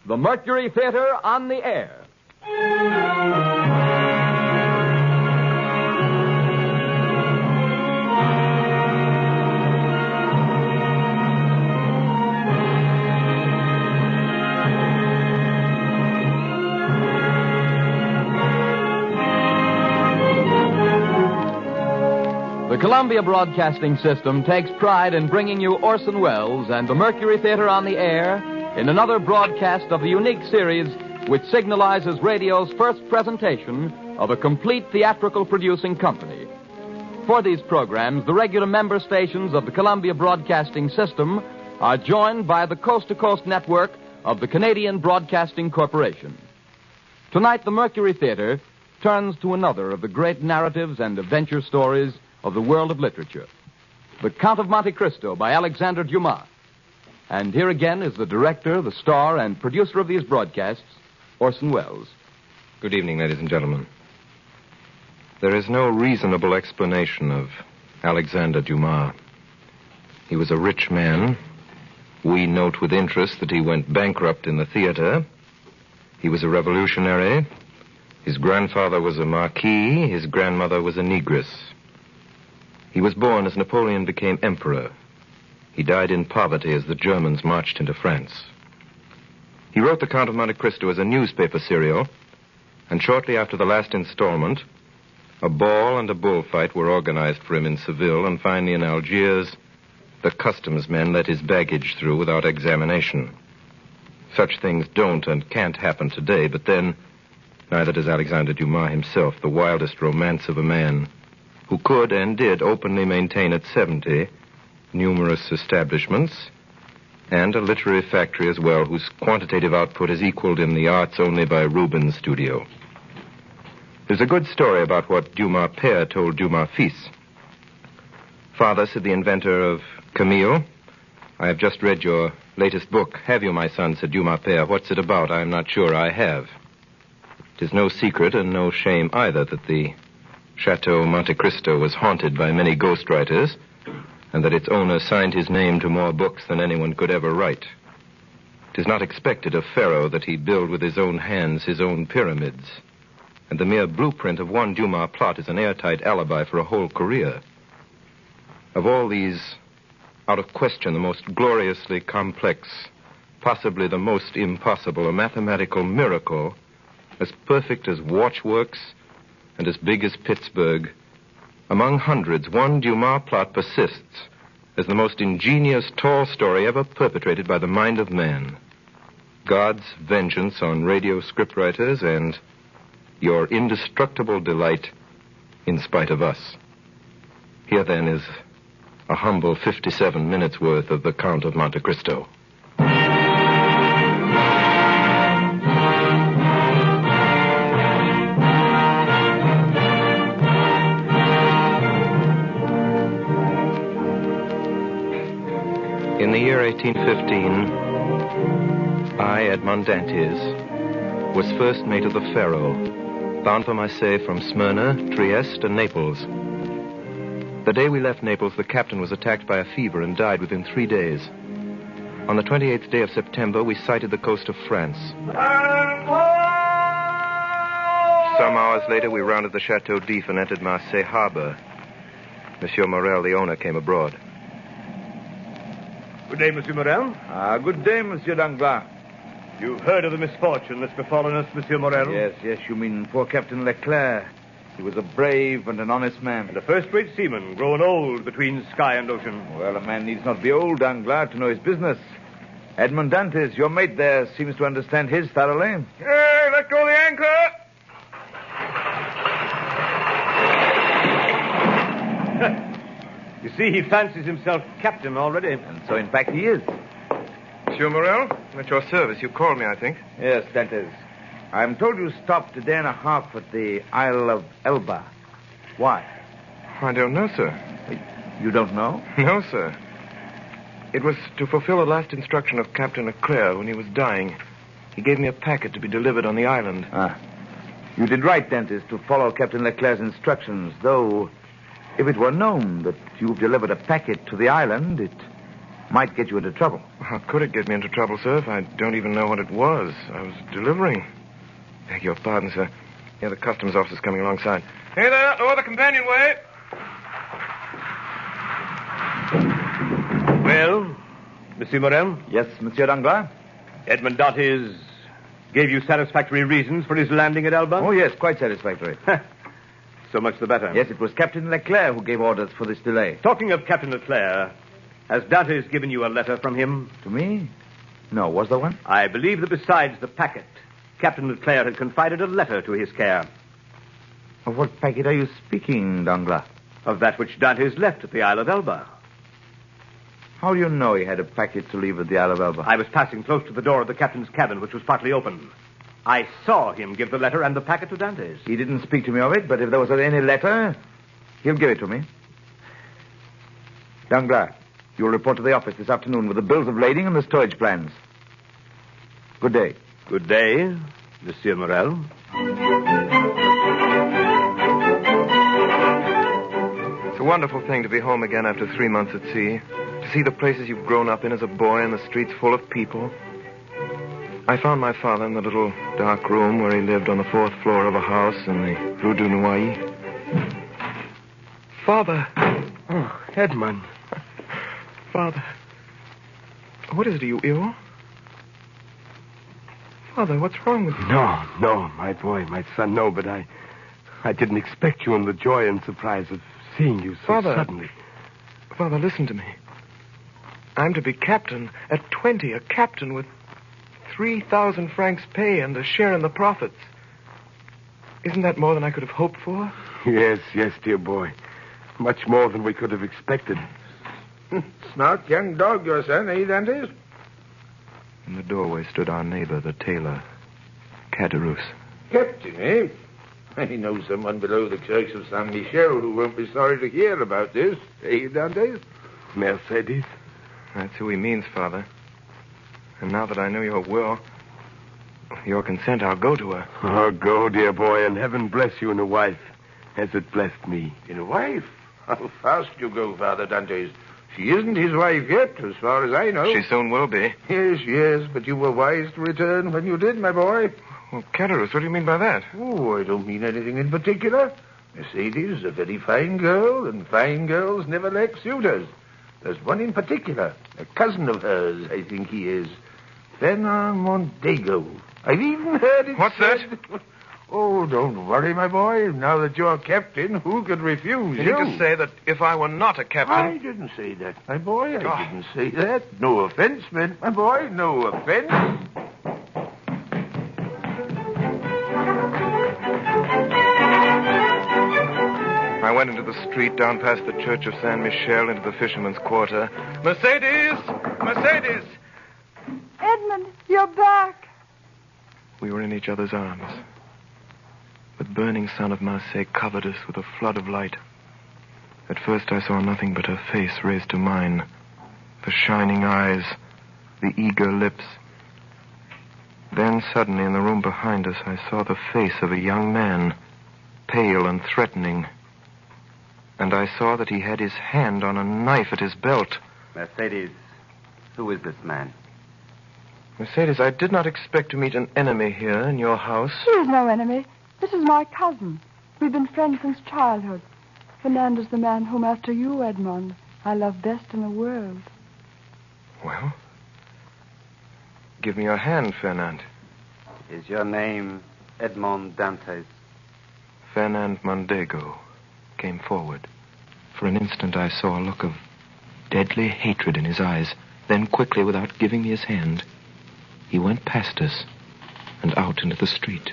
the Mercury Theatre on the air. The Columbia Broadcasting System takes pride in bringing you Orson Welles and the Mercury Theatre on the air in another broadcast of the unique series which signalizes radio's first presentation of a complete theatrical producing company. For these programs, the regular member stations of the Columbia Broadcasting System are joined by the coast-to-coast network of the Canadian Broadcasting Corporation. Tonight, the Mercury Theatre turns to another of the great narratives and adventure stories of the world of literature, The Count of Monte Cristo by Alexander Dumas. And here again is the director, the star, and producer of these broadcasts, Orson Welles. Good evening, ladies and gentlemen. There is no reasonable explanation of Alexander Dumas. He was a rich man. We note with interest that he went bankrupt in the theater. He was a revolutionary. His grandfather was a marquis. His grandmother was a negress. He was born as Napoleon became emperor. He died in poverty as the Germans marched into France. He wrote The Count of Monte Cristo as a newspaper serial, and shortly after the last installment, a ball and a bullfight were organized for him in Seville, and finally in Algiers, the customs men let his baggage through without examination. Such things don't and can't happen today, but then, neither does Alexander Dumas himself, the wildest romance of a man who could and did openly maintain at 70 numerous establishments and a literary factory as well, whose quantitative output is equaled in the arts only by Rubens' studio. There's a good story about what Dumas père told Dumas fils. Father, said the inventor of Camille, I have just read your latest book. Have you, my son, said Dumas père. What's it about? I am not sure I have. It is no secret and no shame either that the Chateau Monte Cristo was haunted by many ghostwriters, and that its owner signed his name to more books than anyone could ever write. It is not expected of Pharaoh that he build with his own hands his own pyramids, and the mere blueprint of one Dumas plot is an airtight alibi for a whole career. Of all these, out of question, the most gloriously complex, possibly the most impossible, a mathematical miracle, as perfect as watchworks and as big as Pittsburgh, among hundreds, one Dumas plot persists as the most ingenious tall story ever perpetrated by the mind of man. God's vengeance on radio scriptwriters and your indestructible delight in spite of us. Here, then, is a humble 57 minutes worth of The Count of Monte Cristo. In the year 1815, I, Edmond Dantes, was first mate of the Pharaoh, bound for Marseille from Smyrna, Trieste, and Naples. The day we left Naples, the captain was attacked by a fever and died within 3 days. On the 28th day of September, we sighted the coast of France. Some hours later, we rounded the Chateau d'If and entered Marseille harbor. Monsieur Morel, the owner, came abroad. Good day, Monsieur Morel. Good day, Monsieur Danglars. You've heard of the misfortune that's befallen us, Monsieur Morel? Yes, you mean poor Captain Leclerc. He was a brave and an honest man. And a first-rate seaman, grown old between sky and ocean. Well, a man needs not be old, Danglars, to know his business. Edmond Dantes, your mate there, seems to understand his thoroughly. Hey, let go the anchor! You see, he fancies himself captain already. And so, in fact, he is. Monsieur Morel, at your service. You called me, I think. Yes, Dantes. I'm told you stopped a day and a half at the Isle of Elba. Why? I don't know, sir. You don't know? No, sir. It was to fulfill a last instruction of Captain Leclerc when he was dying. He gave me a packet to be delivered on the island. You did right, Dantes, to follow Captain Leclerc's instructions, though if it were known that you've delivered a packet to the island, it Might get you into trouble. How could it get me into trouble, sir, if I don't even know what it was? I was delivering. Beg your pardon, sir. Yeah, the customs officer's coming alongside. Hey there, lower the companionway. Well, Monsieur Morel? Yes, Monsieur Danglars? Edmond Dantes gave you satisfactory reasons for his landing at Elba? Oh, yes, quite satisfactory. So much the better. Yes, it was Captain Leclerc who gave orders for this delay. Talking of Captain Leclerc, has Dantes given you a letter from him? To me? No, was there one? I believe that besides the packet, Captain Leclerc had confided a letter to his care. Of what packet are you speaking, Danglars? Of that which Dantes left at the Isle of Elba. How do you know he had a packet to leave at the Isle of Elba? I was passing close to the door of the captain's cabin, which was partly open. I saw him give the letter and the packet to Dantes. He didn't speak to me of it, but if there was any letter, he'll give it to me. Danglars, you'll report to the office this afternoon with the bills of lading and the storage plans. Good day. Good day, Monsieur Morel. It's a wonderful thing to be home again after 3 months at sea. To see the places you've grown up in as a boy and the streets full of people. I found my father in the little dark room where he lived on the 4th floor of a house in the Rue du Noyer. Father. Oh, Edmond. Father. What is it? Are you ill? Father, what's wrong with you? No, my boy, my son, no, but I didn't expect you in the joy and surprise of seeing you so suddenly. Father, listen to me. I'm to be captain at 20, a captain with 3,000 francs pay and a share in the profits. Isn't that more than I could have hoped for? Yes, dear boy. Much more than we could have expected. Smart young dog, your son, eh, Dantes? In the doorway stood our neighbor, the tailor, Caderousse. Captain, eh? I know someone below the church of Saint Michel who won't be sorry to hear about this, eh, Dantes? Mercedes? That's who he means, Father. And now that I know your will, your consent, I'll go to her. Oh, go, dear boy, and heaven bless you in a wife, as it blessed me. In a wife? How fast you go, Father Dantes. She isn't his wife yet, as far as I know. She soon will be. Yes, but you were wise to return when you did, my boy. Well, Caderousse, what do you mean by that? Oh, I don't mean anything in particular. Mercedes is a very fine girl, and fine girls never lack suitors. There's one in particular, a cousin of hers, I think he is. Fernand Mondego. I've even heard it What's said... that? Oh, don't worry, my boy. Now that you're captain, who could refuse You you? mean to say that if I were not a captain... I didn't say that, my boy. I didn't say that. No offense meant, my boy. No offense. I went into the street, down past the church of Saint Michel, into the fisherman's quarter. Mercedes! Mercedes! Edmond, you're back. We were in each other's arms. The burning sun of Marseille covered us with a flood of light. At first I saw nothing but her face raised to mine. The shining eyes, the eager lips. Then suddenly in the room behind us I saw the face of a young man, pale and threatening. And I saw that he had his hand on a knife at his belt. Mercedes, who is this man? Mercedes, I did not expect to meet an enemy here in your house. He is no enemy. This is my cousin. We've been friends since childhood. Fernand is the man whom, after you, Edmond, I love best in the world. Well, give me your hand, Fernand. Is your name Edmond Dantes? Fernand Mondego came forward. For an instant I saw a look of deadly hatred in his eyes. Then quickly, without giving me his hand, he went past us and out into the street.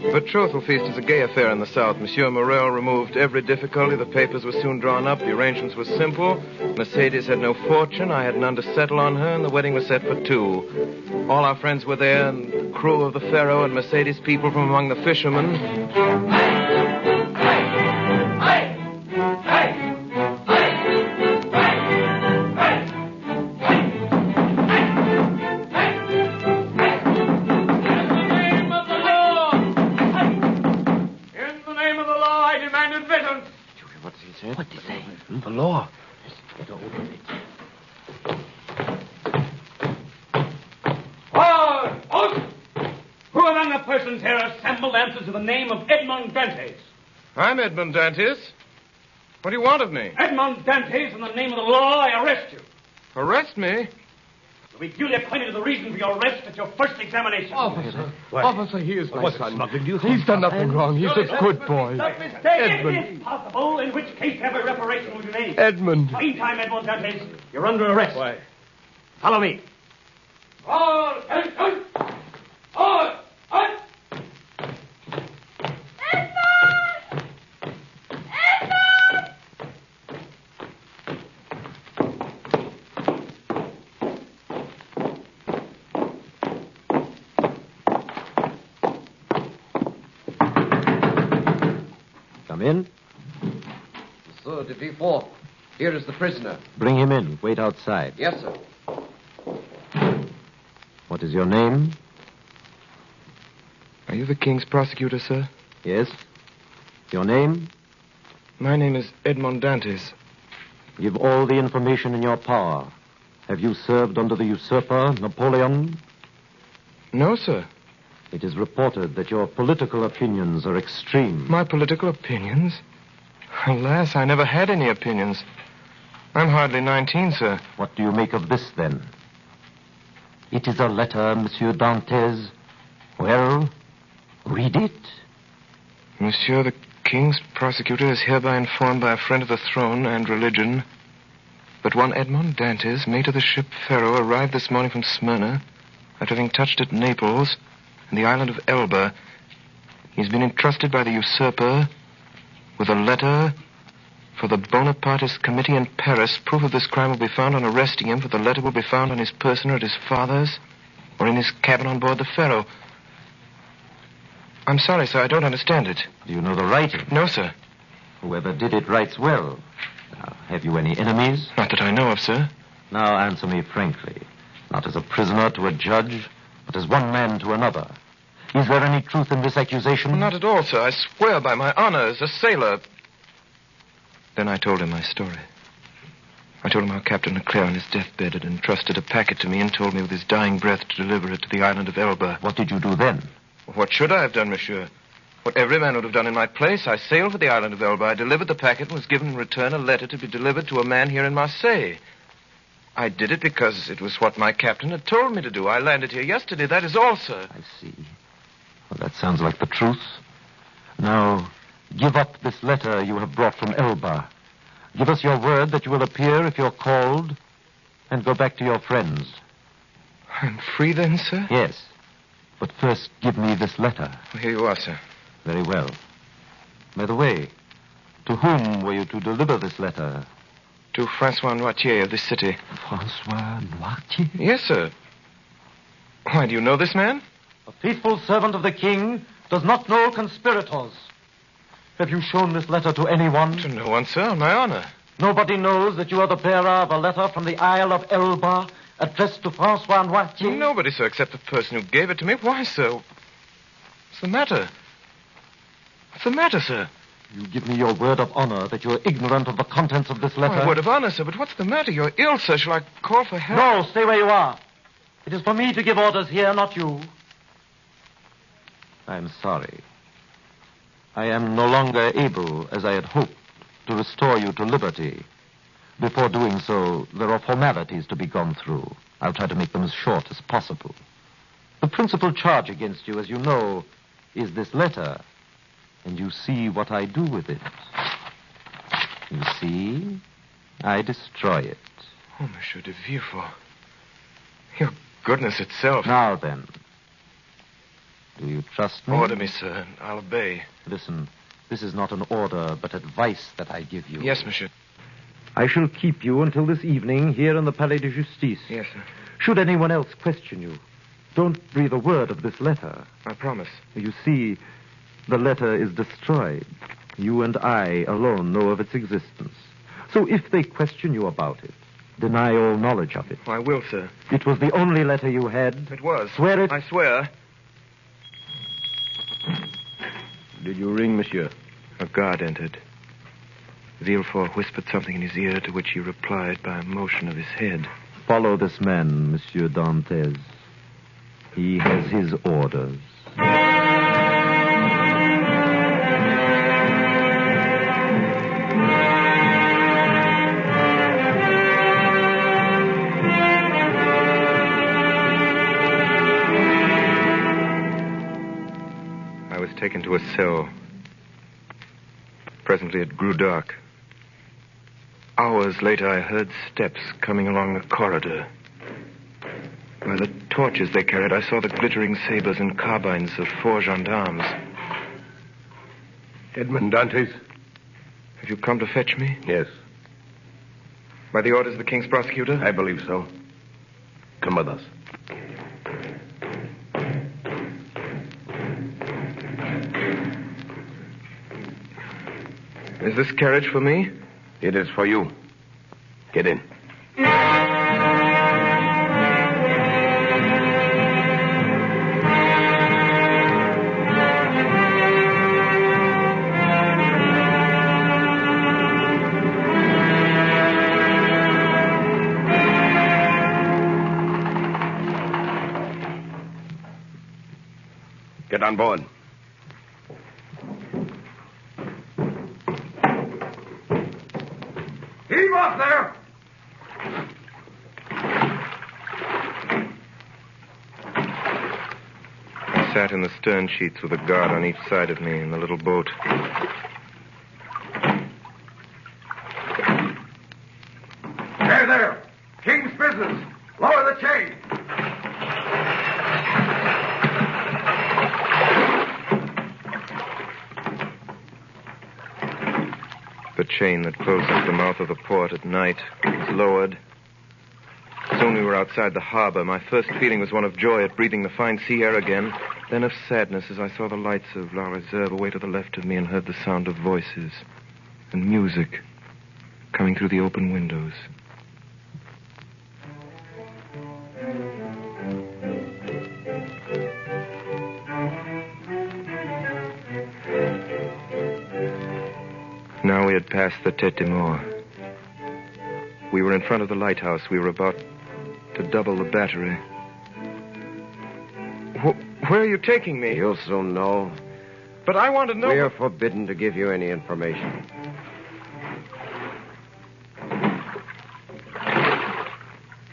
The betrothal feast is a gay affair in the South. Monsieur Morel removed every difficulty. The papers were soon drawn up. The arrangements were simple. Mercedes had no fortune. I had none to settle on her, and the wedding was set for 2. All our friends were there, and the crew of the Pharaoh and Mercedes people from among the fishermen. said. What'd he say? The law. Better open it. Who among the persons here assembled answers to the name of Edmond Dantes? I'm Edmond Dantes. What do you want of me? Edmond Dantes, in the name of the law, I arrest you. Arrest me? You'll be duly acquainted with the reason for your arrest at your first examination. Officer, he is What smuggling do you think? He's done nothing wrong. He's a good boy. Not mistake. Edmond. It is possible, in which case every reparation will be made. Edmond. Meantime, Edmond Dantes, you're under arrest. Why? Follow me. All attention! All! Come in. Monsieur de Villefort, here is the prisoner. Bring him in. Wait outside. Yes, sir. What is your name? Are you the king's prosecutor, sir? Yes. Your name? My name is Edmond Dantes. Give all the information in your power. Have you served under the usurper, Napoleon? No, sir. It is reported that your political opinions are extreme. My political opinions? Alas, I never had any opinions. I'm hardly 19, sir. What do you make of this, then? It is a letter, Monsieur Dantes. Well, read it. Monsieur, the king's prosecutor is hereby informed by a friend of the throne and religion that one Edmond Dantes, mate of the ship Pharaoh, arrived this morning from Smyrna after having touched at Naples and the island of Elba. He's been entrusted by the usurper with a letter for the Bonapartist committee in Paris. Proof of this crime will be found on arresting him, for the letter will be found on his person or at his father's or in his cabin on board the Pharaoh. I'm sorry, sir, I don't understand it. Do you know the writing? No, sir. Whoever did it writes well. Now, have you any enemies? Not that I know of, sir. Now answer me frankly. Not as a prisoner to a judge, but as one man to another. Is there any truth in this accusation? Well, not at all, sir. I swear by my honor as a sailor. Then I told him my story. I told him how Captain Leclerc on his deathbed had entrusted a packet to me and told me with his dying breath to deliver it to the island of Elba. What did you do then? What should I have done, monsieur? What every man would have done in my place. I sailed for the island of Elba. I delivered the packet and was given in return a letter to be delivered to a man here in Marseille. I did it because it was what my captain had told me to do. I landed here yesterday. That is all, sir. I see. Well, that sounds like the truth. Now, give up this letter you have brought from Elba. Give us your word that you will appear if you're called, and go back to your friends. I'm free then, sir? Yes. But first, give me this letter. Well, here you are, sir. Very well. By the way, to whom were you to deliver this letter? To Francois Noirtier of this city. Francois Noirtier? Yes, sir. Why, do you know this man? A faithful servant of the king does not know conspirators. Have you shown this letter to anyone? To no one, sir, on my honor. Nobody knows that you are the bearer of a letter from the Isle of Elba addressed to Francois Noirtier? Nobody, sir, except the person who gave it to me. Why, sir? What's the matter? What's the matter, sir? You give me your word of honor that you're ignorant of the contents of this letter? My word of honor, sir, but what's the matter? You're ill, sir. Shall I call for help? No, stay where you are. It is for me to give orders here, not you. I'm sorry. I am no longer able, as I had hoped, to restore you to liberty. Before doing so, there are formalities to be gone through. I'll try to make them as short as possible. The principal charge against you, as you know, is this letter. And you see what I do with it. You see, I destroy it. Oh, Monsieur de Villefort. Your goodness itself. Now then, do you trust me? Order me, sir, and I'll obey. Listen, this is not an order, but advice that I give you. Yes, monsieur. I shall keep you until this evening here in the Palais de Justice. Yes, sir. Should anyone else question you, don't breathe a word of this letter. I promise. You see, the letter is destroyed. You and I alone know of its existence. So if they question you about it, deny all knowledge of it. I will, sir. It was the only letter you had. It was. Swear it. I swear. Did you ring, monsieur? A guard entered. Villefort whispered something in his ear, to which he replied by a motion of his head. Follow this man, Monsieur Dantes. He has his orders. I was taken to a cell. Presently it grew dark. Hours later, I heard steps coming along the corridor. By the torches they carried, I saw the glittering sabers and carbines of 4 gendarmes. Edmond Dantes? Have you come to fetch me? Yes. By the orders of the king's prosecutor? I believe so. Come with us. Is this carriage for me? It is for you. Get in. Get on board. Heave off there! I sat in the stern sheets with a guard on each side of me in the little boat. There! King's business! Lower the chain! The chain that closes the mouth of the port at night was lowered. Soon we were outside the harbor. My first feeling was one of joy at breathing the fine sea air again, then of sadness as I saw the lights of La Reserve away to the left of me and heard the sound of voices and music coming through the open windows. Now we had passed the Tête de Mort. We were in front of the lighthouse. We were about to double the battery. Where are you taking me? You'll soon know. But I want to know... We are forbidden to give you any information.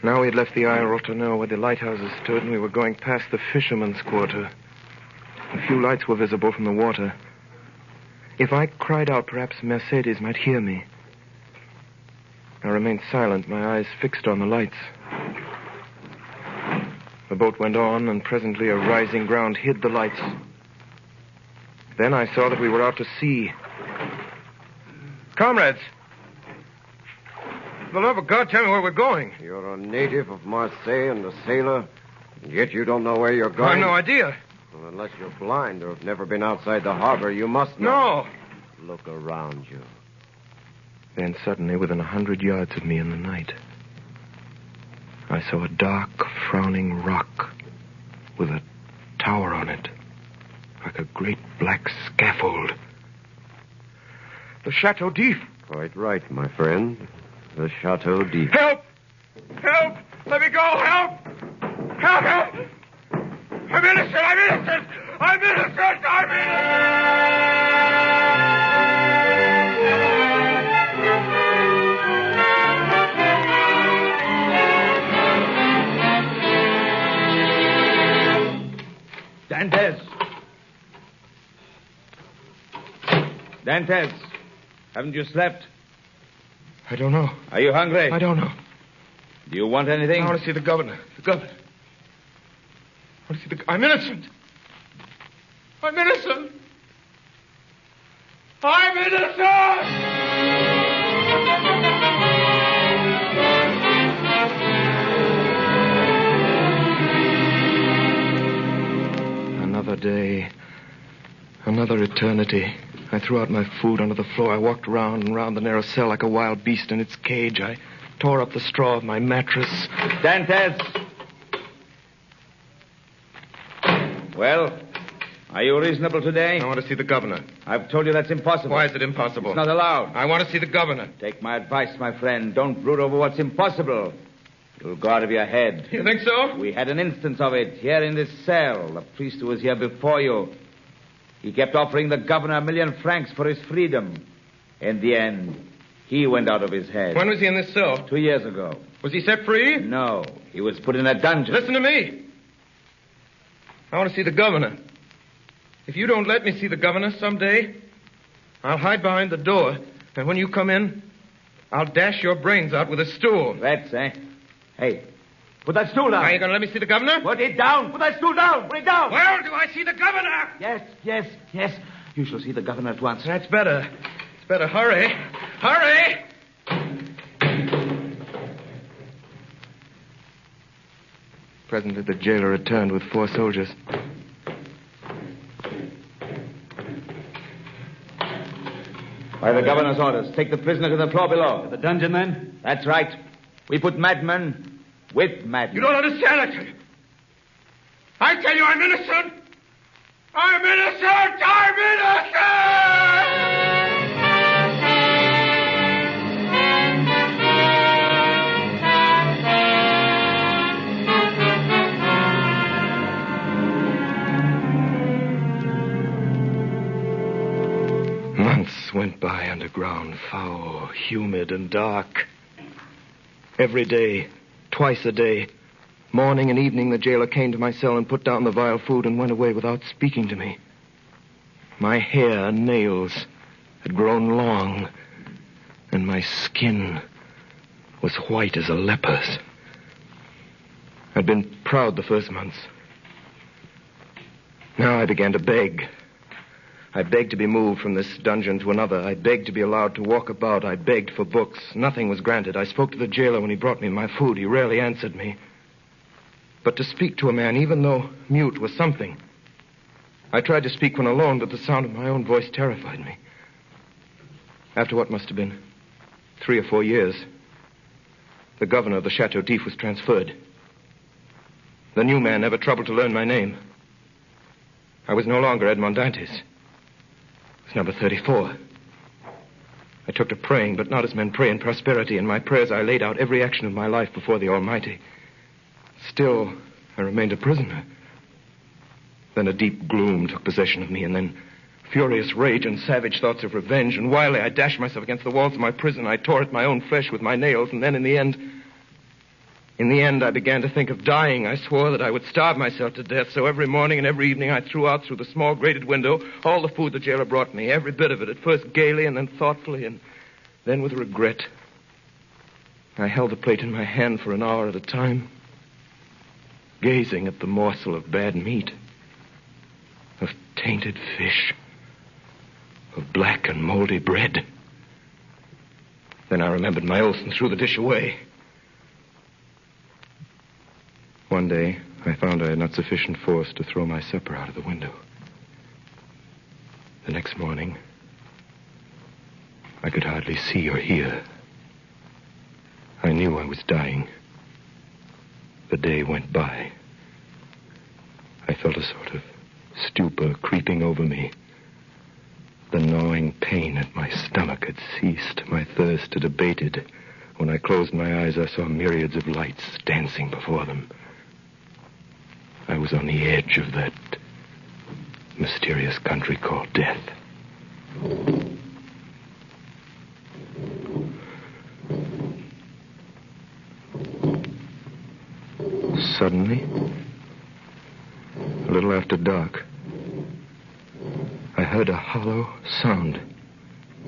Now we had left the Isle Rotoneau where the lighthouses stood, and we were going past the fisherman's quarter. A few lights were visible from the water. If I cried out, perhaps Mercedes might hear me. I remained silent, my eyes fixed on the lights. The boat went on, and presently a rising ground hid the lights. Then I saw that we were out to sea. Comrades! For the love of God, tell me where we're going. You're a native of Marseille and a sailor, and yet you don't know where you're going? I have no idea. Well, unless you're blind or have never been outside the harbor, you must know. No. Look around you. Then suddenly, within 100 yards of me in the night, I saw a dark, frowning rock with a tower on it, like a great black scaffold. The Chateau d'If. Quite right, my friend. The Chateau d'If. Help! Help! Let me go! Help! Help! Help! I'm innocent! I'm innocent! I'm innocent! I'm innocent! Dantes, haven't you slept? I don't know. Are you hungry? I don't know. Do you want anything? I want to see the governor. The governor. I want to see the... I'm innocent. I'm innocent. I'm innocent! Another day. Another eternity. I threw out my food onto the floor. I walked round and round the narrow cell like a wild beast in its cage. I tore up the straw of my mattress. Dantes! Well, Are you reasonable today? I want to see the governor. I've told you that's impossible. Why is it impossible? It's not allowed. I want to see the governor. Take my advice, my friend. Don't brood over what's impossible. You'll go out of your head. You think so? We had an instance of it here in this cell. The priest who was here before you. He kept offering the governor 1,000,000 francs for his freedom. In the end, he went out of his head. When was he in this cell? 2 years ago. Was he set free? No. He was put in a dungeon. Listen to me. I want to see the governor. If you don't let me see the governor someday, I'll hide behind the door, and when you come in, I'll dash your brains out with a stool. Threats, eh? Hey, put that stool down. Are you going to let me see the governor? Put it down. Put that stool down. Put it down. Where do I see the governor? Yes. You shall see the governor at once. That's better. It's better. Hurry. Hurry! Presently, the jailer returned with 4 soldiers. By the governor's orders, take the prisoner to the floor below. The dungeon, then? That's right. We put madmen with madmen. You don't understand it. I tell you, I'm innocent. I'm innocent. I'm innocent. Months went by underground, foul, humid, and dark. Every day, twice a day, morning and evening, the jailer came to my cell and put down the vile food and went away without speaking to me. My hair and nails had grown long, and my skin was white as a leper's. I'd been proud the first months. Now I began to beg. I begged to be moved from this dungeon to another. I begged to be allowed to walk about. I begged for books. Nothing was granted. I spoke to the jailer when he brought me my food. He rarely answered me. But to speak to a man, even though mute, was something. I tried to speak when alone, but the sound of my own voice terrified me. After what must have been 3 or 4 years, the governor of the Chateau was transferred. The new man never troubled to learn my name. I was no longer Edmond Dantes. It was number 34. I took to praying, but not as men pray in prosperity. In my prayers, I laid out every action of my life before the Almighty. Still, I remained a prisoner. Then a deep gloom took possession of me, and then furious rage and savage thoughts of revenge. And wildly, I dashed myself against the walls of my prison. I tore at my own flesh with my nails, and then in the end, I began to think of dying. I swore that I would starve myself to death, so every morning and every evening I threw out through the small grated window all the food the jailer brought me, every bit of it, at first gaily and then thoughtfully, and then with regret. I held the plate in my hand for an hour at a time, gazing at the morsel of bad meat, of tainted fish, of black and moldy bread. Then I remembered my oath and threw the dish away. One day, I found I had not sufficient force to throw my supper out of the window. The next morning, I could hardly see or hear. I knew I was dying. The day went by. I felt a sort of stupor creeping over me. The gnawing pain at my stomach had ceased. My thirst had abated. When I closed my eyes, I saw myriads of lights dancing before them. I was on the edge of that mysterious country called death. Suddenly, a little after dark, I heard a hollow sound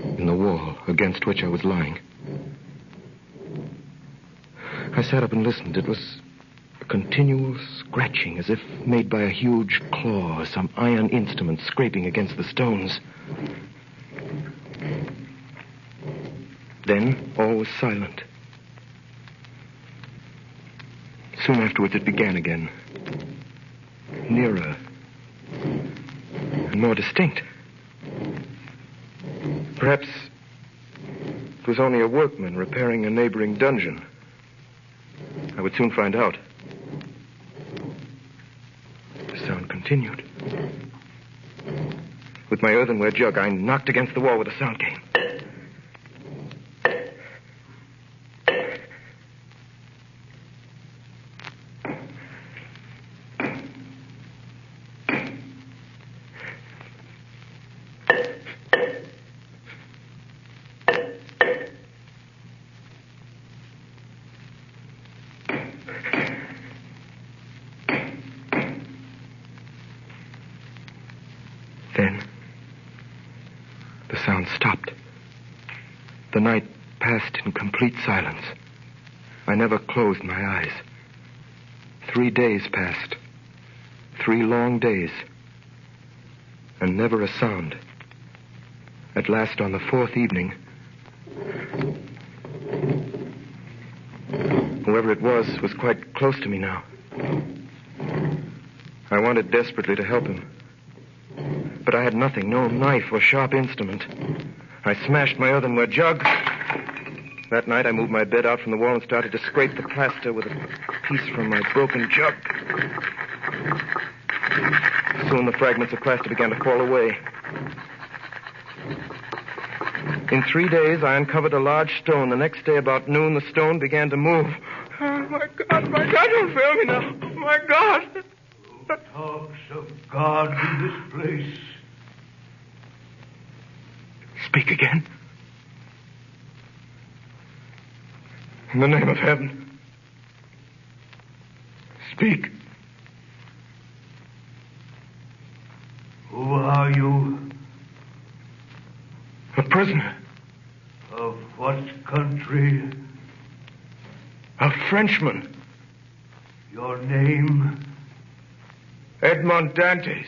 in the wall against which I was lying. I sat up and listened. It was a continual scratching, as if made by a huge claw or some iron instrument scraping against the stones. Then all was silent. Soon afterwards it began again, nearer and more distinct. Perhaps it was only a workman repairing a neighboring dungeon. I would soon find out. The sound continued. With my earthenware jug, I knocked against the wall where the sound came. Then, the sound stopped. The night passed in complete silence. I never closed my eyes. 3 days passed. 3 long days. And never a sound. At last, on the 4th evening, whoever it was quite close to me now. I wanted desperately to help him. But I had nothing, no knife or sharp instrument. I smashed my earthenware jug. That night I moved my bed out from the wall and started to scrape the plaster with a piece from my broken jug. Soon the fragments of plaster began to fall away. In 3 days I uncovered a large stone. The next day about noon the stone began to move. Oh, my God, don't fail me now. My God. Who talks of God in this place? Speak again. In the name of heaven. Speak. Who are you? A prisoner. Of what country? A Frenchman. Your name? Edmond Dantes.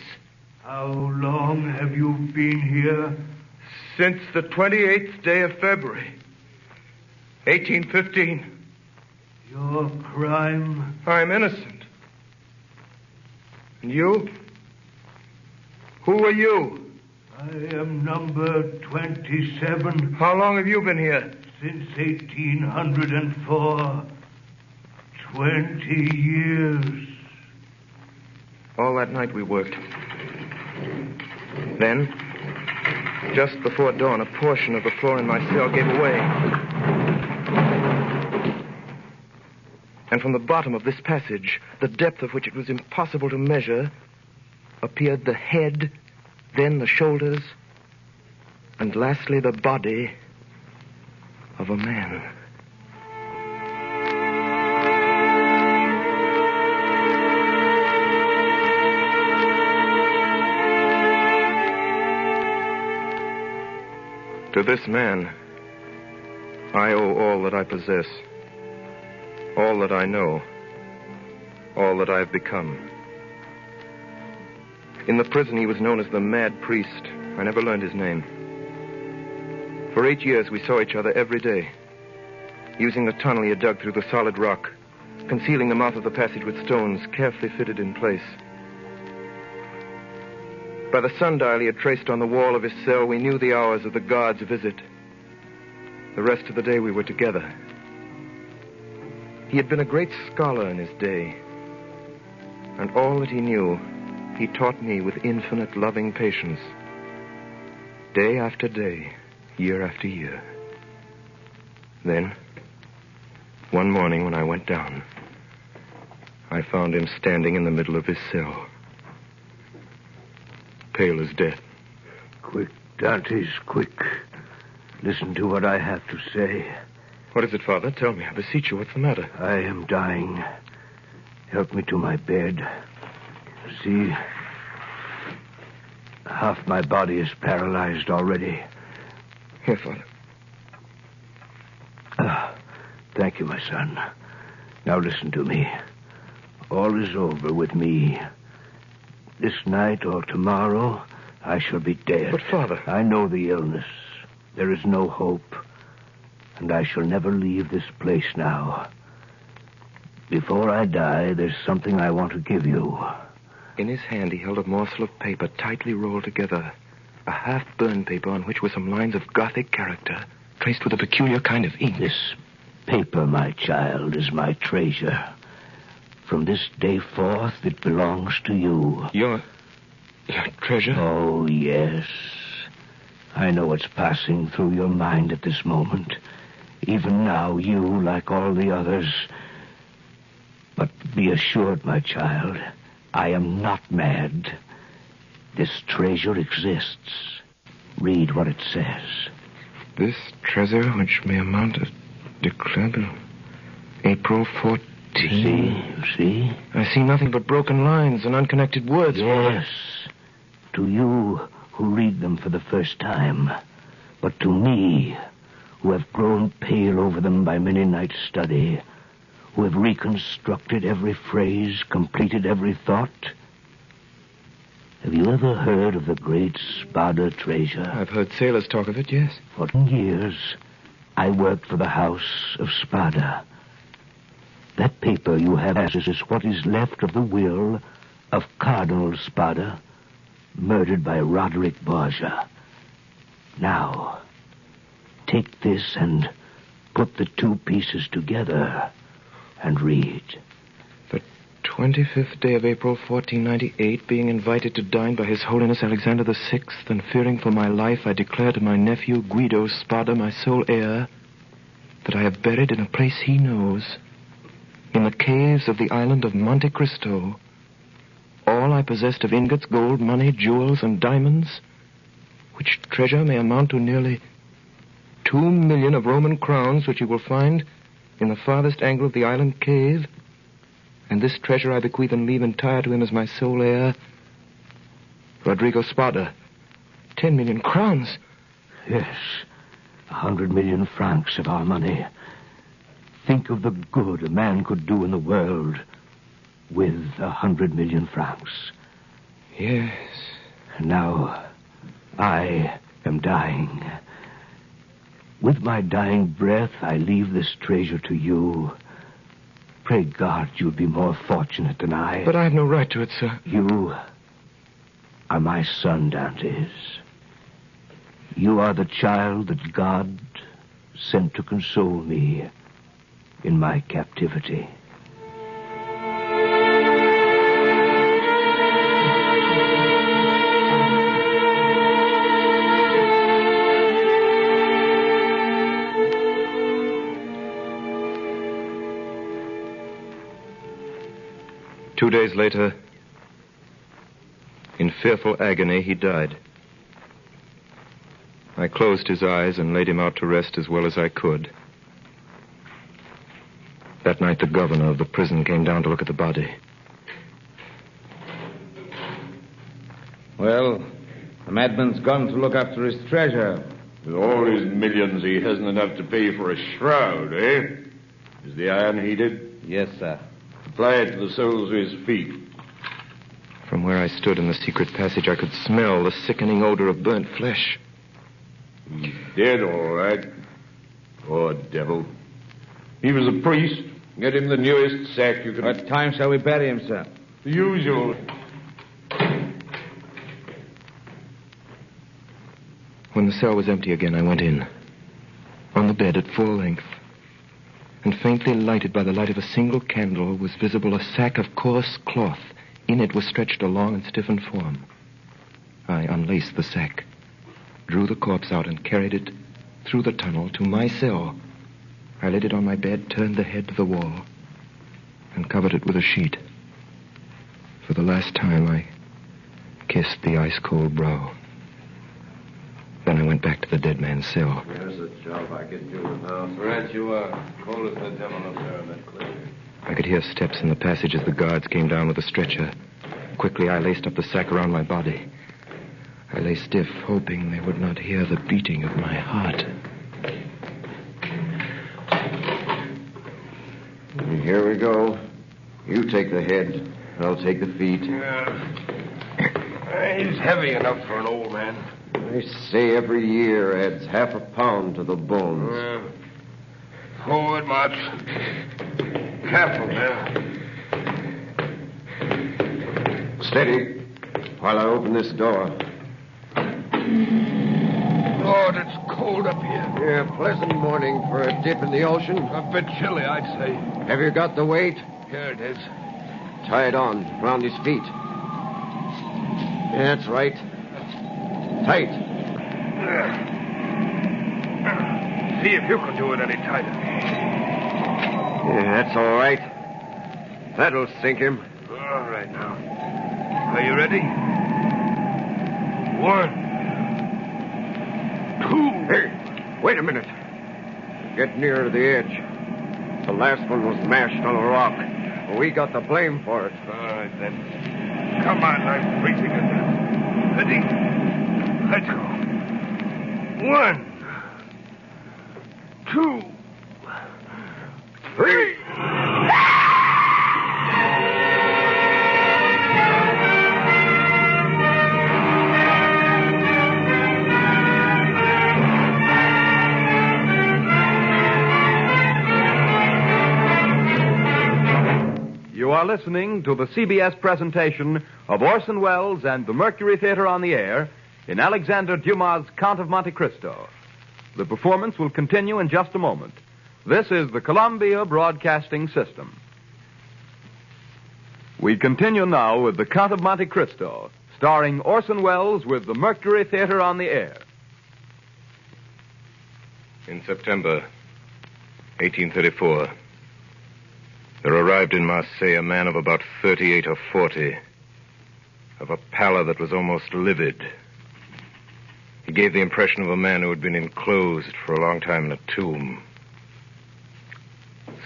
How long have you been here? Since the 28th day of February, 1815. Your crime? I'm innocent. And you? Who are you? I am number 27. How long have you been here? Since 1804. 20 years. All that night we worked. Then, just before dawn, a portion of the floor in my cell gave away. And from the bottom of this passage, the depth of which it was impossible to measure, appeared the head, then the shoulders, and lastly the body of a man. To this man, I owe all that I possess, all that I know, all that I have become. In the prison, he was known as the Mad Priest. I never learned his name. For 8 years, we saw each other every day, using the tunnel he had dug through the solid rock, concealing the mouth of the passage with stones carefully fitted in place. By the sundial he had traced on the wall of his cell, we knew the hours of the guard's visit. The rest of the day we were together. He had been a great scholar in his day, and all that he knew, he taught me with infinite loving patience. Day after day, year after year. Then, one morning when I went down, I found him standing in the middle of his cell. Pale as death. Quick, Dantes, quick. Listen to what I have to say. What is it, Father? Tell me, I beseech you. What's the matter? I am dying. Help me to my bed. See, half my body is paralyzed already. Here, Father. Thank you, my son. Now listen to me. All is over with me. This night or tomorrow, I shall be dead. But, Father... I know the illness. There is no hope. And I shall never leave this place now. Before I die, there's something I want to give you. In his hand, he held a morsel of paper tightly rolled together. A half-burned paper on which were some lines of Gothic character, traced with a peculiar kind of ink. This paper, my child, is my treasure. From this day forth, it belongs to you. Your treasure? Oh, yes. I know what's passing through your mind at this moment. Even now, you, like all the others. But be assured, my child, I am not mad. This treasure exists. Read what it says. This treasure, which may amount to declared April 14. You see? I see nothing but broken lines and unconnected words. Yes. To you who read them for the first time. But to me, who have grown pale over them by many nights' study, who have reconstructed every phrase, completed every thought. Have you ever heard of the great Spada treasure? I've heard sailors talk of it, yes. For 10 years, I worked for the House of Spada. That paper you have is what is left of the will of Cardinal Spada, murdered by Roderick Borgia. Now, take this and put the two pieces together and read. The 25th day of April, 1498, being invited to dine by His Holiness Alexander VI, and fearing for my life, I declare to my nephew Guido Spada, my sole heir, that I have buried in a place he knows, in the caves of the island of Monte Cristo, all I possessed of ingots, gold, money, jewels, and diamonds, which treasure may amount to nearly 2 million of Roman crowns, which you will find in the farthest angle of the island cave. And this treasure I bequeath and leave entire to him as my sole heir, Rodrigo Spada. 10 million crowns. Yes, 100 million francs of our money. Think of the good a man could do in the world with 100 million francs. Yes. Now, I am dying. With my dying breath, I leave this treasure to you. Pray God you'll be more fortunate than I. But I have no right to it, sir. You are my son, Dantes. You are the child that God sent to console me in my captivity. Two days later, in fearful agony, he died. I closed his eyes and laid him out to rest as well as I could. That night, the governor of the prison came down to look at the body. Well, the madman's gone to look after his treasure. With all his millions, he hasn't enough to pay for a shroud, eh? Is the iron heated? Yes, sir. Apply it to the soles of his feet. From where I stood in the secret passage, I could smell the sickening odor of burnt flesh. He's dead, all right. Poor devil. He was a priest. Get him the newest sack you can... What time shall we bury him, sir? The usual. When the cell was empty again, I went in. On the bed at full length, and faintly lighted by the light of a single candle, was visible a sack of coarse cloth. In it was stretched a long and stiffened form. I unlaced the sack, drew the corpse out, and carried it through the tunnel to my cell. I laid it on my bed, turned the head to the wall, and covered it with a sheet. For the last time, I kissed the ice-cold brow. Then I went back to the dead man's cell. Here's a job I could do without. Right you are. Cold as the devil up there in that clear. I could hear steps in the passage as the guards came down with the stretcher. Quickly, I laced up the sack around my body. I lay stiff, hoping they would not hear the beating of my heart. Here we go. You take the head. I'll take the feet. He's heavy enough for an old man. They say every year adds half a pound to the bones. Forward, march. Careful now. Steady, while I open this door. Lord, it's cold up here. Yeah, pleasant morning for a dip in the ocean. A bit chilly, I'd say. Have you got the weight? Here it is. Tie it on, around his feet. Yeah, that's right. Tight. See if you can do it any tighter. Yeah, that's all right. That'll sink him. All right, now. Are you ready? 1, 2. Hey, wait a minute. Get nearer to the edge. The last one was mashed on a rock. We got the blame for it. All right, then. Come on, I'm freezing to death. Ready? Let's go. 1, 2, 3. You are listening to the CBS presentation of Orson Welles and the Mercury Theatre on the Air in Alexander Dumas' Count of Monte Cristo. The performance will continue in just a moment. This is the Columbia Broadcasting System. We continue now with the Count of Monte Cristo, starring Orson Welles with the Mercury Theatre on the Air. In September 1834, there arrived in Marseille a man of about 38 or 40, of a pallor that was almost livid. He gave the impression of a man who had been enclosed for a long time in a tomb.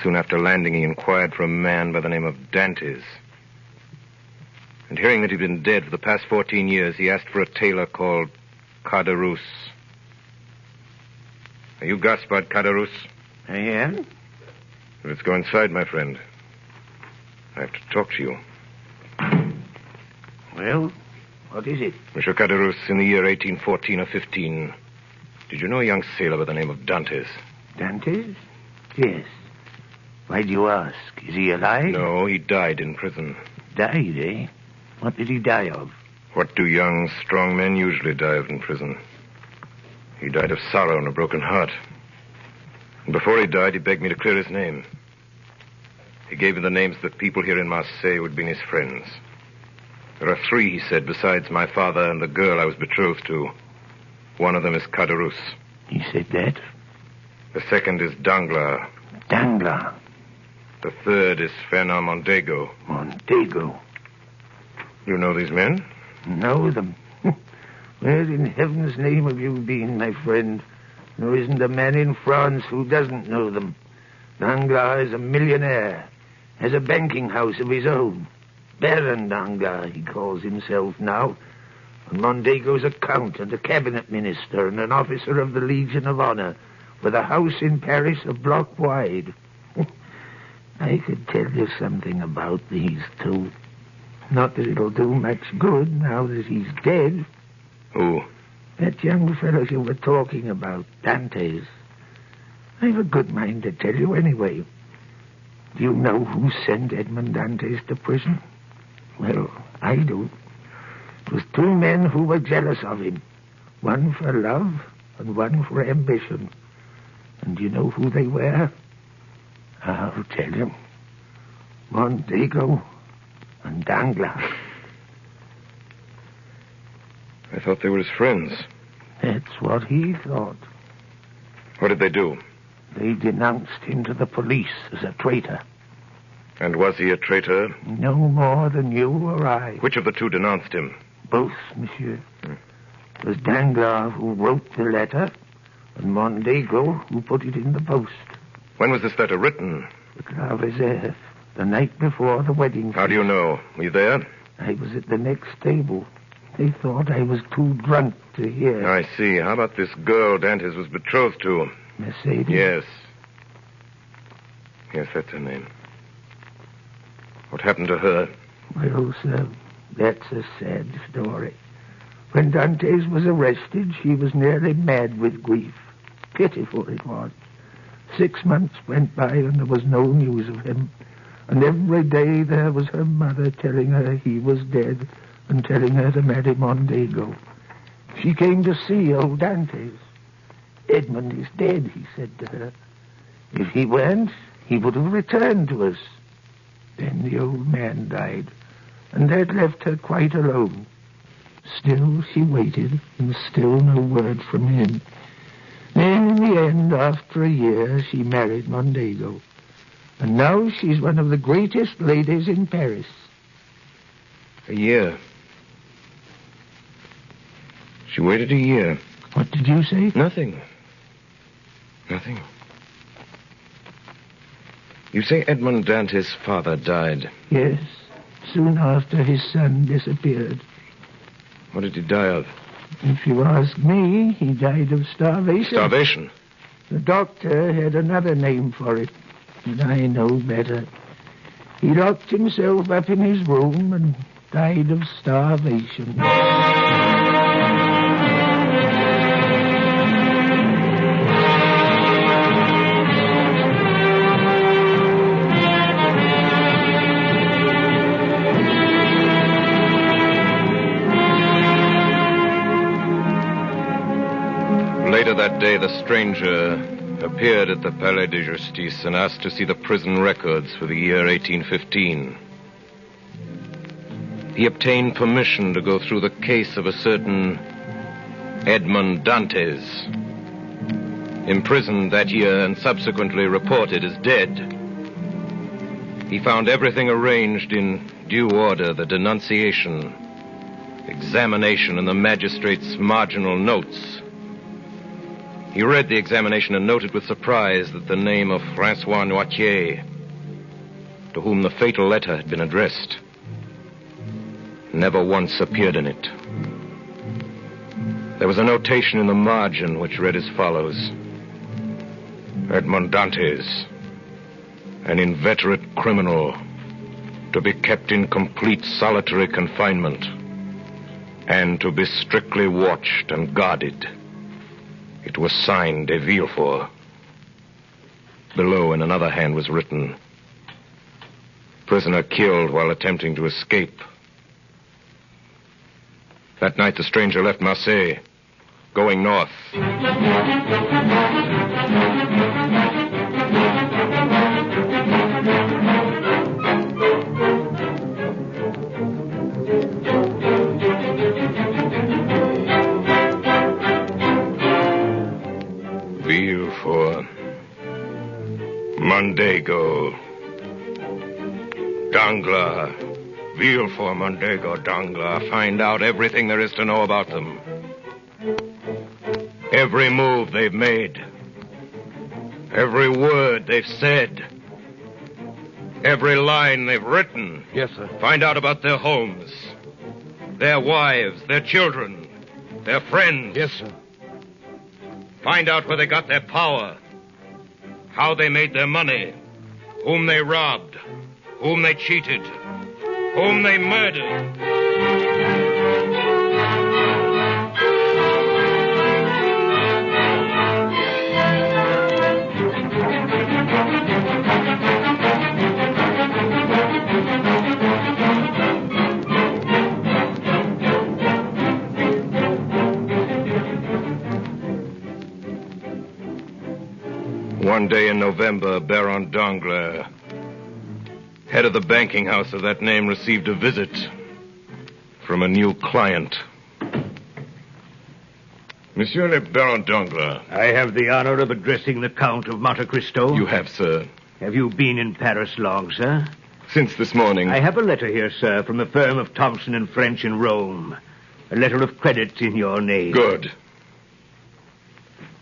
Soon after landing, he inquired for a man by the name of Dantes. And hearing that he'd been dead for the past 14 years, he asked for a tailor called Caderousse. Are you Gaspard Caderousse? I am. Let's go inside, my friend. I have to talk to you. Well, what is it? Monsieur Caderousse, in the year 1814 or 15, did you know a young sailor by the name of Dantes? Dantes? Yes. Why do you ask? Is he alive? No, he died in prison. Died, eh? What did he die of? What do young, strong men usually die of in prison? He died of sorrow and a broken heart. And before he died, he begged me to clear his name. He gave me the names of the people here in Marseille who had been his friends. There are 3, he said, besides my father and the girl I was betrothed to. One of them is Caderousse. He said that? The second is Danglars. Danglars? The third is Fernand Mondego. Mondego? You know these men? Know them? Where in heaven's name have you been, my friend? There isn't a man in France who doesn't know them. Danglars is a millionaire, has a banking house of his own. Baron Danglars, he calls himself now. And Mondego's a count and a cabinet minister and an officer of the Legion of Honor, with a house in Paris a block wide. I could tell you something about these 2. Not that it'll do much good now that he's dead. Who? That young fellow you were talking about, Dantes. I've a good mind to tell you anyway. Do you know who sent Edmond Dantes to prison? Well, I do. It was 2 men who were jealous of him. One for love and one for ambition. And do you know who they were? I'll tell you. Mondego and Danglars. I thought they were his friends. That's what he thought. What did they do? They denounced him to the police as a traitor. And was he a traitor? No more than you or I. Which of the 2 denounced him? Both, monsieur. It was Danglars who wrote the letter, and Mondego who put it in the post. When was this letter written? At La Réserve, the night before the wedding. How do you know? Were you there? I was at the next table. They thought I was too drunk to hear. I see. How about this girl Dantes was betrothed to? Mercedes? Yes. Yes, that's her name. What happened to her? Well, sir, that's a sad story. When Dantes was arrested, she was nearly mad with grief. Pitiful it was. 6 months went by and there was no news of him. And every day there was her mother telling her he was dead and telling her to marry Mondego. She came to see old Dantes. Edmond is dead, he said to her. If he weren't, he would have returned to us. Then the old man died, and that left her quite alone. Still she waited, and still no word from him. Then, in the end, after a year, she married Mondego. And now she's one of the greatest ladies in Paris. A year. She waited a year. What did you say? Nothing. Nothing. You say Edmond Dantes' father died? Yes, soon after his son disappeared. What did he die of? If you ask me, he died of starvation. Starvation? The doctor had another name for it, and I know better. He locked himself up in his room and died of starvation. Later that day, the stranger appeared at the Palais de Justice and asked to see the prison records for the year 1815. He obtained permission to go through the case of a certain Edmond Dantes, imprisoned that year and subsequently reported as dead. He found everything arranged in due order: the denunciation, examination, and the magistrate's marginal notes. He read the examination and noted with surprise that the name of Francois Noirtier, to whom the fatal letter had been addressed, never once appeared in it. There was a notation in the margin which read as follows: Edmond Dantes, an inveterate criminal, to be kept in complete solitary confinement and to be strictly watched and guarded. It was signed de Villefort. Below, in another hand, was written, prisoner killed while attempting to escape. That night, the stranger left Marseille, going north. Villefort, Mondego, Danglars, Villefort, Mondego, Danglars. Find out everything there is to know about them. Every move they've made. Every word they've said. Every line they've written. Yes, sir. Find out about their homes, their wives, their children, their friends. Yes, sir. Find out where they got their power, how they made their money, whom they robbed, whom they cheated, whom they murdered. One day in November, Baron Danglars, head of the banking house of that name, received a visit from a new client. Monsieur le Baron Danglars. I have the honor of addressing the Count of Monte Cristo. You have, sir. Have you been in Paris long, sir? Since this morning. I have a letter here, sir, from the firm of Thompson and French in Rome. A letter of credit in your name. Good.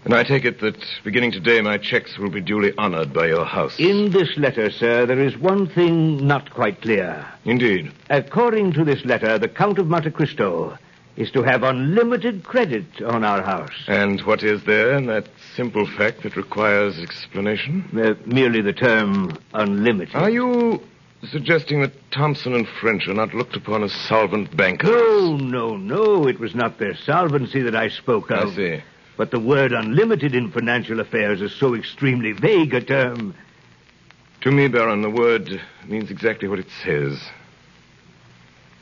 And I take it that beginning today my checks will be duly honored by your house. In this letter, sir, there is one thing not quite clear. Indeed. According to this letter, the Count of Monte Cristo is to have unlimited credit on our house. And what is there in that simple fact that requires explanation? Merely the term unlimited. Are you suggesting that Thompson and French are not looked upon as solvent bankers? No. It was not their solvency that I spoke of. I see. But the word unlimited in financial affairs is so extremely vague a term. To me, Baron, the word means exactly what it says.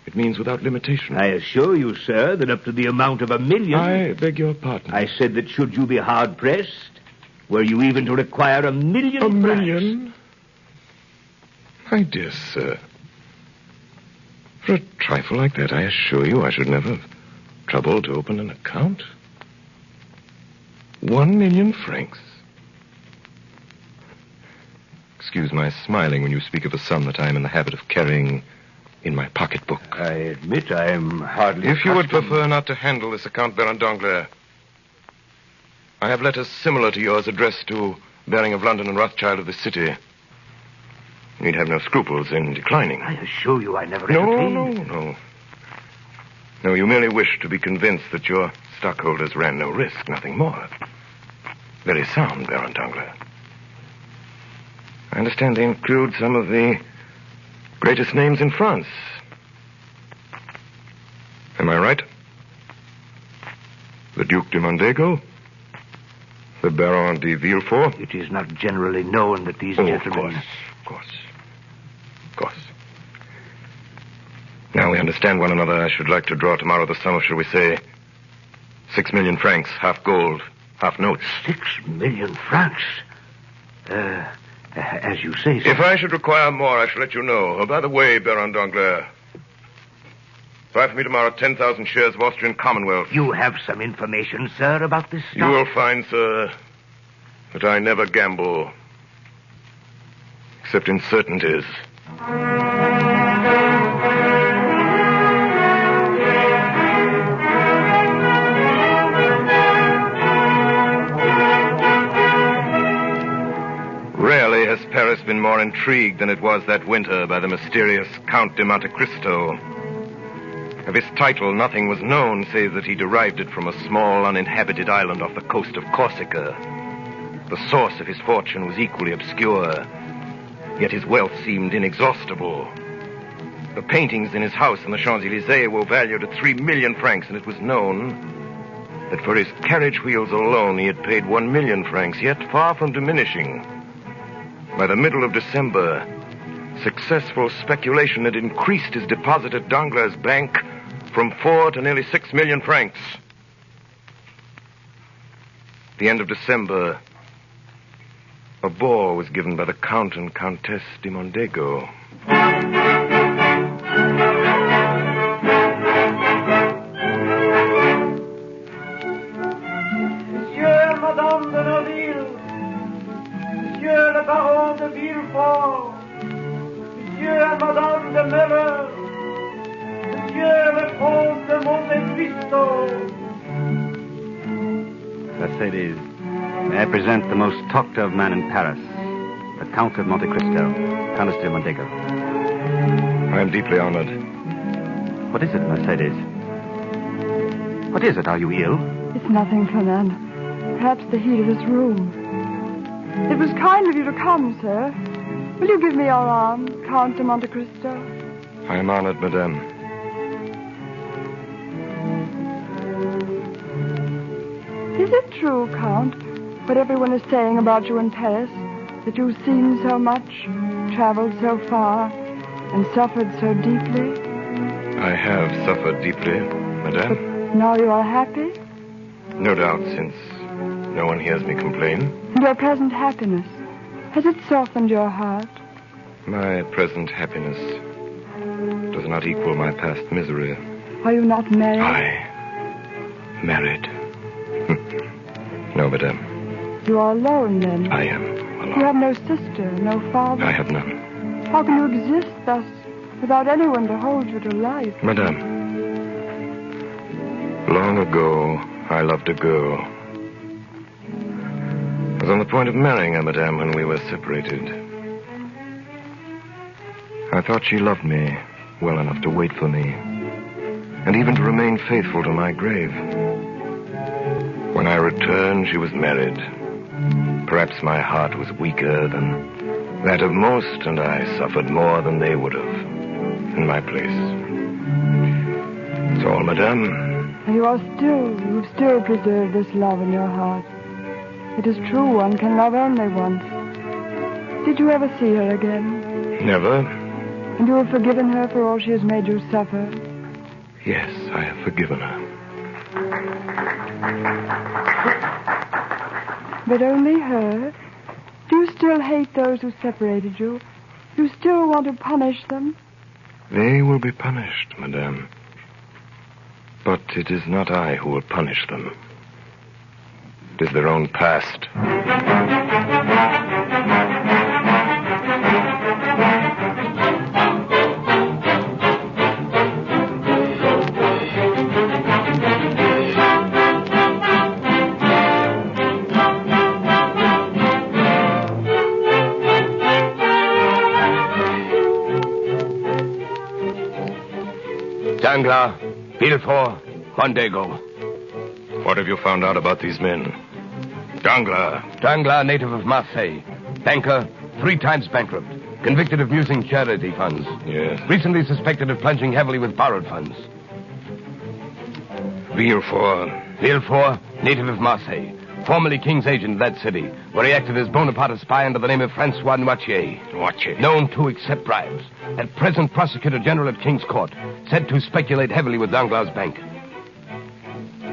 It means without limitation. I assure you, sir, that up to the amount of $1 million... I beg your pardon. I said that should you be hard-pressed, were you even to require $1 million... $1 million? My dear sir, for a trifle like that, I assure you I should never have trouble to open an account? 1 million francs. Excuse my smiling when you speak of a sum that I am in the habit of carrying in my pocketbook. I admit I am hardly If you would accustomed- prefer not to handle this account, Baron Danglars, I have letters similar to yours addressed to Baring of London and Rothschild of the city. You need have no scruples in declining. I assure you I never No, entertained. no. No, you merely wish to be convinced that your stockholders ran no risk, nothing more. Very sound, Baron Danglars. I understand they include some of the greatest names in France. Am I right? The Duc de Mondego? The Baron de Villefort? It is not generally known that these Oh, gentlemen... Of course. Now we understand one another. I should like to draw tomorrow the sum of, shall we say, 6 million francs, half gold, half notes. 6 million francs? As you say, sir. If I should require more, I shall let you know. Oh, by the way, Baron Danglars, buy for me tomorrow 10,000 shares of Austrian Commonwealth. You have some information, sir, about this stock? You will find, sir, that I never gamble, except in certainties. Rarely has Paris been more intrigued than it was that winter by the mysterious Count de Monte Cristo. Of his title, nothing was known, save that he derived it from a small, uninhabited island off the coast of Corsica. The source of his fortune was equally obscure, yet his wealth seemed inexhaustible. The paintings in his house in the Champs-Élysées were valued at 3 million francs, and it was known that for his carriage wheels alone he had paid 1 million francs, yet far from diminishing. By the middle of December, successful speculation had increased his deposit at Danglars' bank from 4 to nearly 6 million francs. At the end of December, a ball was given by the Count and Countess de Mondego. Monsieur et Madame de Neuville, Monsieur le Baron de Villefort, Monsieur et Madame de Meller, Monsieur le Comte de Monte Cristo. Mercedes, may I present the most talked of man in Paris, the Count of Monte Cristo, Countess de Mondego. I am deeply honored. What is it, Mercedes? What is it? Are you ill? It's nothing, Fernand. Perhaps the heat of this room. It was kind of you to come, sir. Will you give me your arm, Count de Monte Cristo? I am honored, madame. Is it true, Count, what everyone is saying about you in Paris? That you've seen so much, traveled so far, and suffered so deeply? I have suffered deeply, madame. But now you are happy? No doubt, since no one hears me complain. And your present happiness, has it softened your heart? My present happiness does not equal my past misery. Are you not married? I married. No, madame. You are alone, then? I am alone. You have no sister, no father? I have none. How can you exist thus, without anyone to hold you to life? Madame, long ago, I loved a girl. I was on the point of marrying her, madame, when we were separated. I thought she loved me well enough to wait for me, and even to remain faithful to my grave. When I returned, she was married. Perhaps my heart was weaker than that of most, and I suffered more than they would have in my place. That's all, madame. And you've still preserved this love in your heart. It is true, one can love only once. Did you ever see her again? Never. And you have forgiven her for all she has made you suffer? Yes, I have forgiven her. But only her? Do you still hate those who separated you? Do you still want to punish them? They will be punished, madame. But it is not I who will punish them. It is their own past. Danglars, Villefort, Mondego. What have you found out about these men? Danglars. Danglars, native of Marseille. Banker, 3 times bankrupt. Convicted of using charity funds. Yes. Recently suspected of plunging heavily with borrowed funds. Villefort, native of Marseille. Formerly King's agent in that city, where he acted as Bonaparte's spy under the name of Francois Noirtier. Known to accept bribes. At present Prosecutor General at King's Court. Said to speculate heavily with Danglars' bank.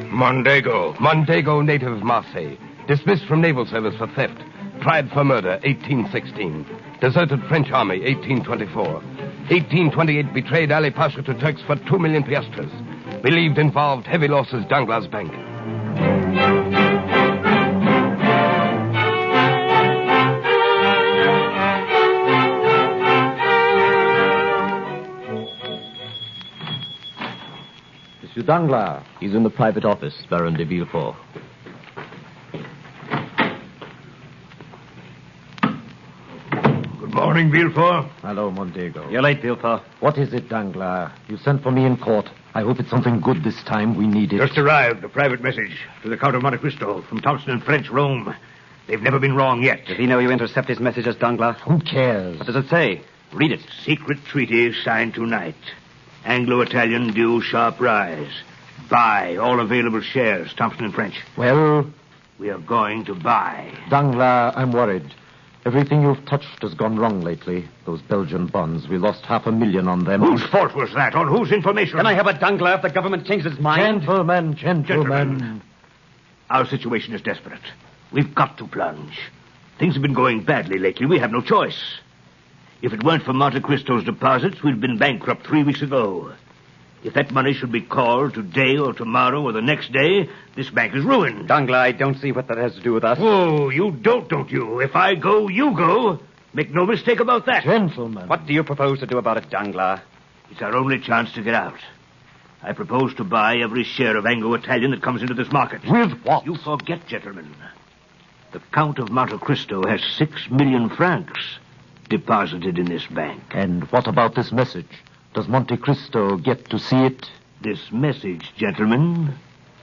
Mondego, native of Marseille. Dismissed from naval service for theft. Tried for murder, 1816. Deserted French army, 1824. 1828, betrayed Ali Pasha to Turks for 2 million piastres. Believed involved heavy losses Danglars' bank. Monsieur Danglars. He's in the private office, Baron de Villefort. Good morning, Villefort. Hello, Mondego. You're late, Villefort. What is it, Danglars? You sent for me in court. I hope it's something good this time. We need it. Just arrived, a private message to the Count of Monte Cristo from Thompson and French, Rome. They've never been wrong yet. Does he know you intercept his messages, Danglars? Who cares? What does it say? Read it. Secret treaty signed tonight. Anglo-Italian due sharp rise. Buy all available shares, Thompson and French. Well? We are going to buy. Danglars, I'm worried. Everything you've touched has gone wrong lately. Those Belgian bonds, we lost 500,000 on them. Whose fault was that? On whose information? Can I have a Danglars if the government changes its mind? Gentlemen. Our situation is desperate. We've got to plunge. Things have been going badly lately. We have no choice. If it weren't for Monte Cristo's deposits, we'd been bankrupt 3 weeks ago. If that money should be called today or tomorrow or the next day, this bank is ruined. Danglars, I don't see what that has to do with us. Oh, you don't you? If I go, you go. Make no mistake about that. Gentlemen. What do you propose to do about it, Danglars? It's our only chance to get out. I propose to buy every share of Anglo-Italian that comes into this market. With what? You forget, gentlemen. The Count of Monte Cristo has 6 million francs deposited in this bank. And what about this message? Does Monte Cristo get to see it? This message, gentlemen,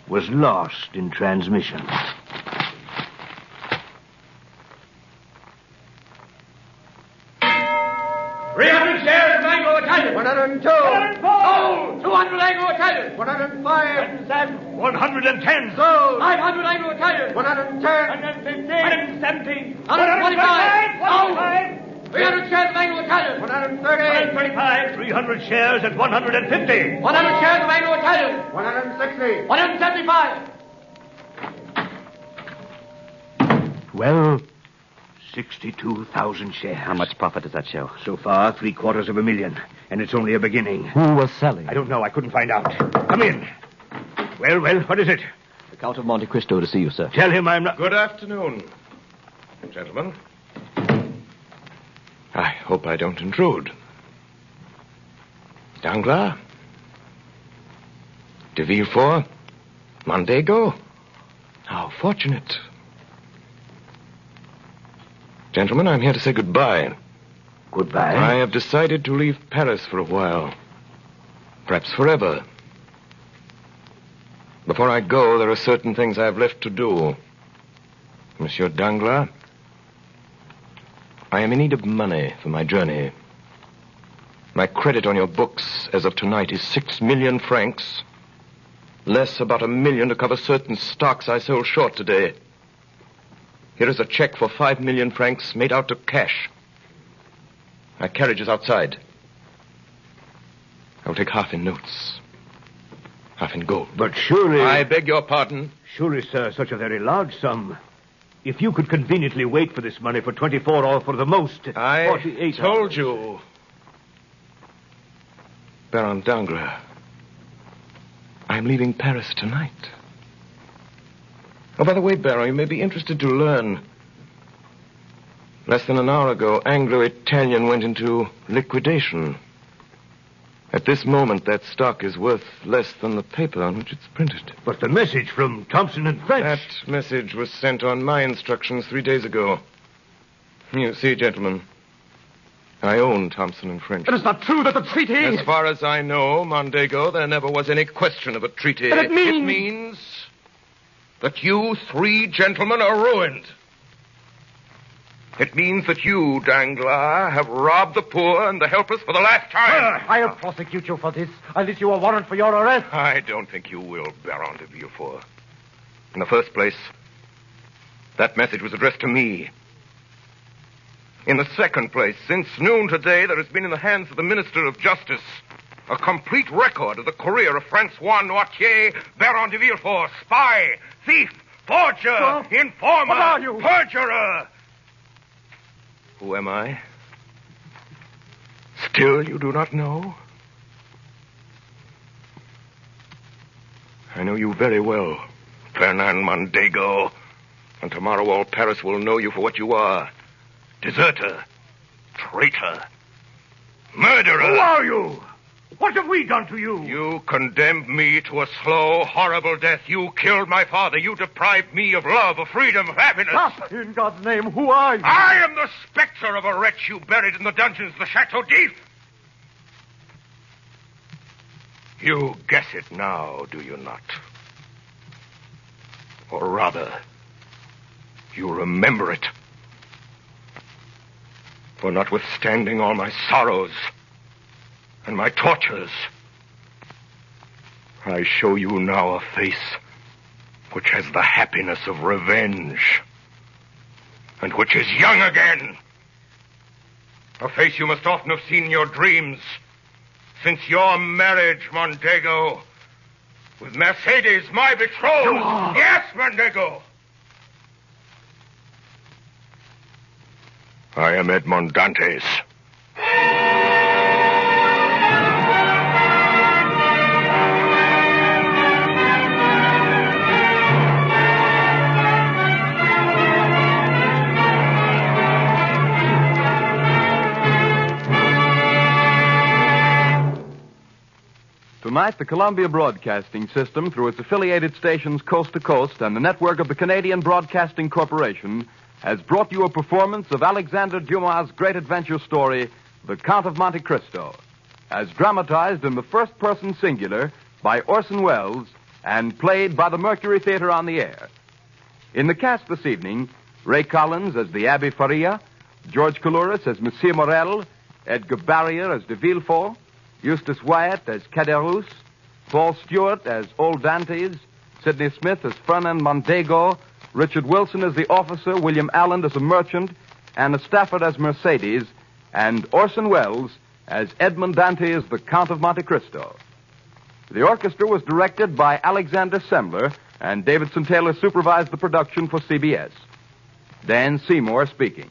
was lost in transmission. Shares of Anglo-Italian. 102. 104. 200 Anglo-Italian. 105. 110. Sold. 500 Anglo-Italian. 110. 115. 117. 125. Sold. 300 shares of Anglo-Italian. 130. 135. 300 shares at 150. 100 shares of Anglo-Italian. 160. 175. Well? 62,000 shares. How much profit does that show? So far, 750,000. And it's only a beginning. Who was selling? I don't know. I couldn't find out. Come in. Well, what is it? The Count of Monte Cristo to see you, sir. Tell him I'm not... Good afternoon, gentlemen. I hope I don't intrude. Danglars? De Villefort? Mondego? How fortunate. Gentlemen, I'm here to say goodbye. Goodbye? I have decided to leave Paris for a while. Perhaps forever. Before I go, there are certain things I have left to do. Monsieur Danglars, I am in need of money for my journey. My credit on your books as of tonight is 6 million francs. Less about 1 million to cover certain stocks I sold short today. Here is a check for 5 million francs made out to cash. My carriage is outside. I will take half in notes, half in gold. But surely... I beg your pardon? Surely, sir, such a very large sum. If you could conveniently wait for this money for 24 or for the most, 48 I told you. Baron Danglars, I'm leaving Paris tonight. Oh, by the way, Baron, you may be interested to learn. Less than an hour ago, Anglo-Italian went into liquidation. At this moment, that stock is worth less than the paper on which it's printed. But the message from Thompson and French... That message was sent on my instructions 3 days ago. You see, gentlemen, I own Thompson and French. It is not true that the treaty... As far as I know, Mondego, there never was any question of a treaty. But it means that you 3 gentlemen are ruined. It means that you, Danglars, have robbed the poor and the helpless for the last time. I'll prosecute you for this. I'll issue a warrant for your arrest. I don't think you will, Baron de Villefort. In the first place, that message was addressed to me. In the second place, since noon today, there has been in the hands of the Minister of Justice a complete record of the career of Francois Noirtier, Baron de Villefort, spy, thief, forger, informer, what are you? Perjurer. Who am I? Still you do not know? I know you very well, Fernand Mondego. And tomorrow all Paris will know you for what you are. Deserter. Traitor. Murderer. Who are you? What have we done to you? You condemned me to a slow, horrible death. You killed my father. You deprived me of love, of freedom, of happiness. Stop! In God's name, who are you? I am the specter of a wretch you buried in the dungeons of the Chateau d'If. You guess it now, do you not? Or rather, you remember it. For notwithstanding all my sorrows and my tortures, I show you now a face which has the happiness of revenge and which is young again. A face you must often have seen in your dreams since your marriage, Mondego, with Mercedes, my betrothed. Yes, Mondego. I am Edmond Dantes. Tonight, the Columbia Broadcasting System, through its affiliated stations coast to coast and the network of the Canadian Broadcasting Corporation, has brought you a performance of Alexander Dumas' great adventure story, The Count of Monte Cristo, as dramatized in the first-person singular by Orson Welles and played by the Mercury Theatre on the air. In the cast this evening, Ray Collins as the Abbé Faria, George Coulouris as Monsieur Morel, Edgar Barrier as de Villefort, Eustace Wyatt as Caderousse, Paul Stewart as Old Dantes, Sidney Smith as Fernand Mondego, Richard Wilson as the officer, William Allen as a merchant, Anna Stafford as Mercedes, and Orson Welles as Edmond Dantes, the Count of Monte Cristo. The orchestra was directed by Alexander Semler, and Davidson Taylor supervised the production for CBS. Dan Seymour speaking.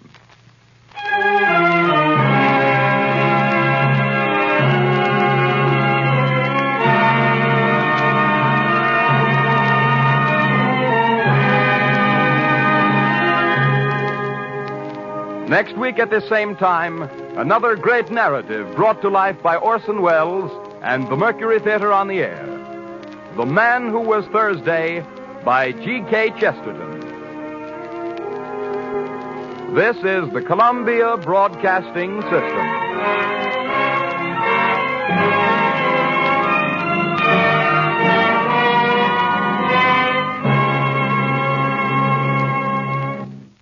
Next week at this same time, another great narrative brought to life by Orson Welles and the Mercury Theatre on the air. The Man Who Was Thursday by G.K. Chesterton. This is the Columbia Broadcasting System.